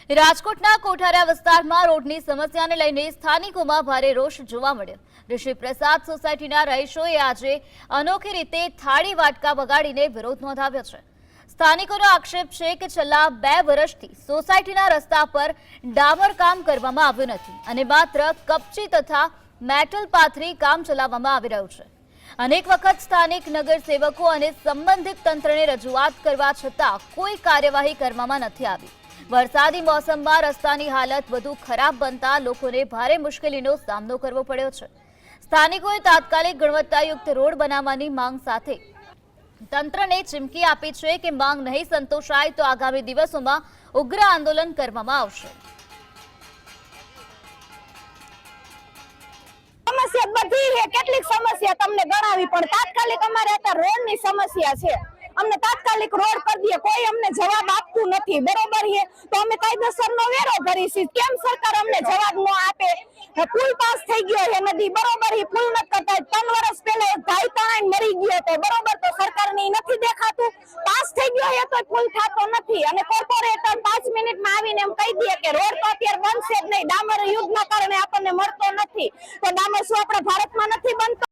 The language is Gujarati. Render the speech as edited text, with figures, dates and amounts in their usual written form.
રાજકોટના કોઠારા વિસ્તારમાં રોડની સમસ્યાને લઈને સ્થાનિકોમાં ભારે રોષ જોવા મળ્યો। ઋષિ પ્રસાદ સોસાયટીના રહીશોએ આજે અનોખી રીતે થાળી વાટકા વગાડીને વિરોધ નોંધાવ્યો છે। સ્થાનિકોનો આક્ષેપ છે કે છેલ્લા 2 વર્ષથી સોસાયટીના રસ્તા પર ડામરકામ કરવામાં આવ્યું નથી અને માત્ર કપચી તથા મેટલ પાથરી કામ ચલાવવામાં આવી રહ્યું છે। અનેક વખત સ્થાનિક નગરસેવકો અને સંબંધિત તંત્રને રજૂઆત કરવા છતાં કોઈ કાર્યવાહી કરવામાં નથી આવી। વરસાદી મોસમમાં રસ્તાની હાલત વધુ ખરાબ બનતા લોકોને ભારે મુશ્કેલીનો સામનો કરવો પડ્યો છે। સ્થાનિકોએ તાત્કાલિક ગુણવત્તાયુક્ત રોડ બનાવવાની માંગ સાથે તંત્રને ચીમકી આપી છે કે માંગ નહીં સંતોષાય તો આગામી દિવસોમાં ઉગ્ર આંદોલન કરવામાં આવશે। સમસ્યા બધી છે, કેટલીક સમસ્યા તમને ગણાવી પણ તાત્કાલિક અમારે અત્યારે રોડની સમસ્યા છે। અમને તાત્કાલિક રોડ કરી દે, કોઈ અમને જવાબ આપતું નથી, બરોબર છે તો અમે કાયદેસરનો વેરો ભરીશું। કેમ સરકાર અમને જવાબ ન આપે? પુલ પાસ થઈ ગયો છે નદી, બરોબર છે, પુલ નથી કરતા। 3 વર્ષ પહેલા એક ભાઈ તણાઈને મરી ગયો હતો, બરોબર, તો સરકારને નથી દેખાતું? પાસ થઈ ગયો છે તો પુલ થતો નથી અને કોર્પોરેટર 5 મિનિટમાં આવીને એમ કહી દે કે રોડ તો અત્યારે બનશે જ નહીં, ડામર યુદ્ધના કારણે આપણને મળતો નથી। તો ડામર શું આપણા ભારતમાં નથી બનતો?